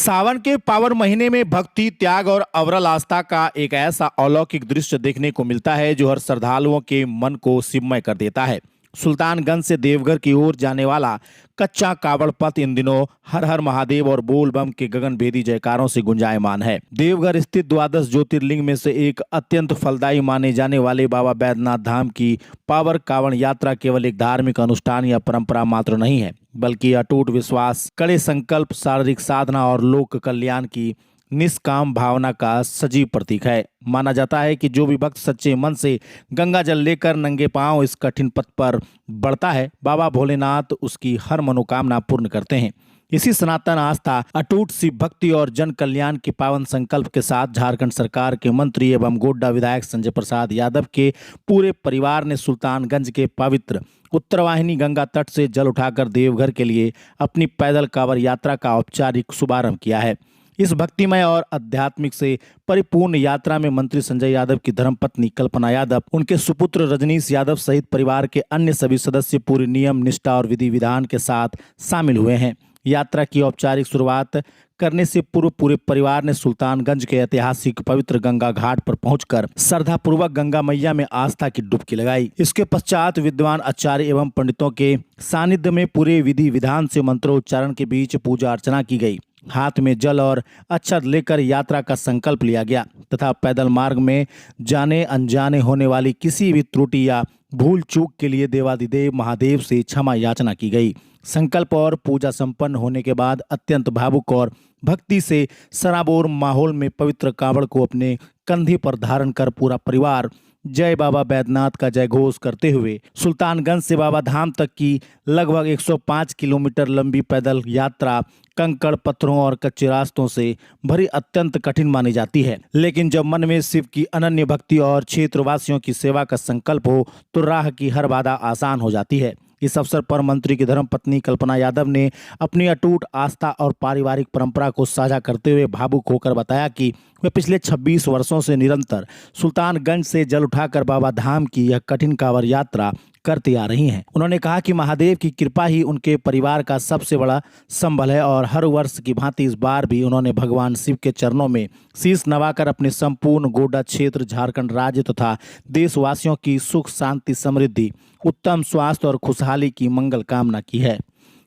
सावन के पावन महीने में भक्ति, त्याग और अविरल आस्था का एक ऐसा अलौकिक दृश्य देखने को मिलता है जो हर श्रद्धालुओं के मन को शिवमय कर देता है। सुल्तानगंज से देवघर की ओर जाने वाला कच्चा कावड़ पथ इन दिनों हर हर महादेव और बोल बम के गगनभेदी जयकारों से गुंजायमान है। देवघर स्थित द्वादश ज्योतिर्लिंग में से एक अत्यंत फलदायी माने जाने वाले बाबा बैद्यनाथ धाम की पावन कावड़ यात्रा केवल एक धार्मिक अनुष्ठान या परंपरा मात्र नहीं है, बल्कि अटूट विश्वास, कड़े संकल्प, शारीरिक साधना और लोक कल्याण की निष्काम भावना का सजीव प्रतीक है। माना जाता है कि जो भी भक्त सच्चे मन से गंगा जल लेकर नंगे पांव इस कठिन पथ पर बढ़ता है, बाबा भोलेनाथ उसकी हर मनोकामना पूर्ण करते हैं। इसी सनातन आस्था, अटूट सी भक्ति और जन कल्याण के पावन संकल्प के साथ झारखंड सरकार के मंत्री एवं गोड्डा विधायक संजय प्रसाद यादव के पूरे परिवार ने सुल्तानगंज के पवित्र उत्तरवाहिनी गंगा तट से जल उठाकर देवघर के लिए अपनी पैदल कांवड़ यात्रा का औपचारिक शुभारंभ किया है। इस भक्तिमय और आध्यात्मिक से परिपूर्ण यात्रा में मंत्री संजय यादव की धर्मपत्नी कल्पना यादव, उनके सुपुत्र रजनीश यादव सहित परिवार के अन्य सभी सदस्य पूरी नियम, निष्ठा और विधि विधान के साथ शामिल हुए हैं। यात्रा की औपचारिक शुरुआत करने से पूर्व पूरे परिवार ने सुल्तानगंज के ऐतिहासिक पवित्र गंगा घाट पर पहुंचकर श्रद्धापूर्वक गंगा मैया में आस्था की डुबकी लगाई। इसके पश्चात विद्वान आचार्य एवं पंडितों के सानिध्य में पूरे विधि विधान से मंत्रोच्चारण के बीच पूजा अर्चना की गई। हाथ में जल और अक्षत लेकर यात्रा का संकल्प लिया गया तथा पैदल मार्ग में जाने अनजाने होने वाली किसी भी त्रुटि या भूल चूक के लिए देवाधिदेव महादेव से क्षमा याचना की गई। संकल्प और पूजा संपन्न होने के बाद अत्यंत भावुक और भक्ति से सराबोर माहौल में पवित्र कावड़ को अपने कंधे पर धारण कर पूरा परिवार जय बाबा बैद्यनाथ का जय घोष करते हुए सुल्तानगंज से बाबा धाम तक की लगभग 105 किलोमीटर लंबी पैदल यात्रा कंकड़, पत्थरों और कच्चे रास्तों से भरी अत्यंत कठिन मानी जाती है, लेकिन जब मन में शिव की अनन्य भक्ति और क्षेत्रवासियों की सेवा का संकल्प हो तो राह की हर बाधा आसान हो जाती है। इस अवसर पर मंत्री की धर्मपत्नी कल्पना यादव ने अपनी अटूट आस्था और पारिवारिक परंपरा को साझा करते हुए भावुक होकर बताया कि वे पिछले 26 वर्षों से निरंतर सुल्तानगंज से जल उठाकर बाबा धाम की यह कठिन कांवड़ यात्रा करती आ रही हैं। उन्होंने कहा कि महादेव की कृपा ही उनके परिवार का सबसे बड़ा संबल है और हर वर्ष की भांति इस बार भी उन्होंने भगवान शिव के चरणों में शीश नवाकर अपने संपूर्ण गोड्डा क्षेत्र, झारखंड राज्य तथा देशवासियों की सुख, शांति, समृद्धि, उत्तम स्वास्थ्य और खुशहाली की मंगल कामना की है।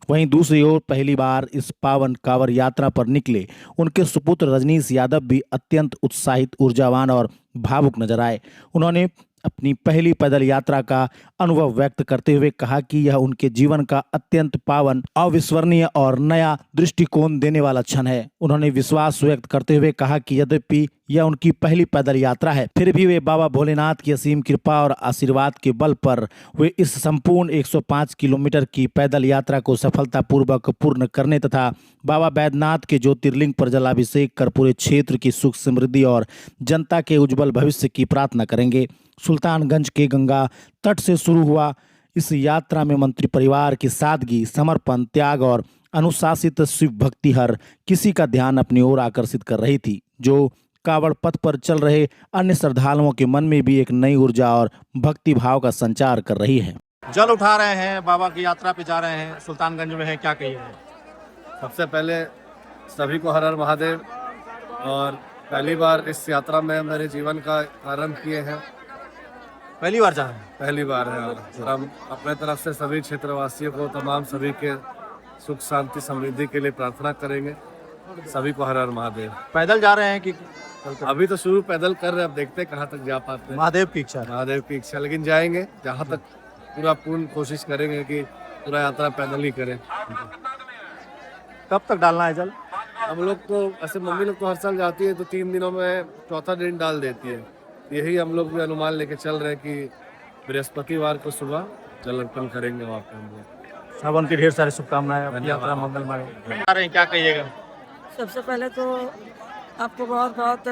वहीं दूसरी ओर पहली बार इस पावन कांवड़ यात्रा पर निकले उनके सुपुत्र रजनीश यादव भी अत्यंत उत्साहित, ऊर्जावान और भावुक नजर आए। उन्होंने अपनी पहली पैदल यात्रा का अनुभव व्यक्त करते हुए कहा कि यह उनके जीवन का अत्यंत पावन, अविस्मरणीय और नया दृष्टिकोण देने वाला क्षण है। उन्होंने विश्वास व्यक्त करते हुए कहा कि यद्यपि यह उनकी पहली पैदल यात्रा है, फिर भी वे बाबा भोलेनाथ की असीम कृपा और आशीर्वाद के बल पर वे इस संपूर्ण 105 किलोमीटर की पैदल यात्रा को सफलतापूर्वक पूर्ण करने तथा बाबा बैद्यनाथ के ज्योतिर्लिंग पर जलाभिषेक कर पूरे क्षेत्र की सुख, समृद्धि और जनता के उज्जवल भविष्य की प्रार्थना करेंगे। सुल्तानगंज के गंगा तट से शुरू हुआ इस यात्रा में मंत्री परिवार की सादगी, समर्पण, त्याग और अनुशासित शिव भक्ति हर किसी का ध्यान अपनी ओर आकर्षित कर रही थी, जो कावड़ पथ पर चल रहे अन्य श्रद्धालुओं के मन में भी एक नई ऊर्जा और भक्ति भाव का संचार कर रही है। जल उठा रहे हैं, बाबा की यात्रा पे जा रहे हैं, सुल्तानगंज में है, क्या कहिए? सबसे पहले सभी को हर हर महादेव। और पहली बार इस यात्रा में मेरे जीवन का आरंभ किए हैं। पहली बार जा रहे हैं? पहली बार है और हम अपने तरफ से सभी क्षेत्रवासियों को, तमाम सभी के सुख, शांति, समृद्धि के लिए प्रार्थना करेंगे। सभी को हर हर महादेव। पैदल जा रहे हैं कि अभी तो शुरू पैदल कर रहे हैं, अब देखते हैं कहाँ तक जा पाते हैं। महादेव की इच्छा है। महादेव की इच्छा, लेकिन जाएंगे जहाँ तक, पूरा पूर्ण कोशिश करेंगे कि पूरा यात्रा पैदल ही करें। कब तक डालना है जल? हम लोग तो ऐसे, मम्मी लोग तो हर साल जाती है तो 3 दिनों में चौथा दिन डाल देती है। यही हम लोग भी अनुमान लेके चल रहे हैं कि बृहस्पतिवार को सुबह जल अर्पण करेंगे वहाँ पे हम लोग। सावन की ढेर सारी शुभकामनाएं, यात्रा मंगलमय जा रहे हैं, क्या कहिएगा? सबसे पहले तो आपको बहुत बहुत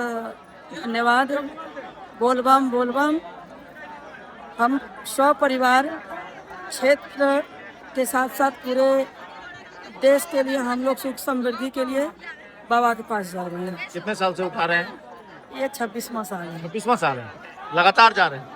धन्यवाद। बोल बम बोल बम। हम परिवार क्षेत्र के साथ साथ पूरे देश के लिए, हम लोग सुख समृद्धि के लिए बाबा के पास जा रहे हैं। कितने साल से उठा रहे हैं? ये 26वां साल है। 26वां साल है, लगातार जा रहे हैं?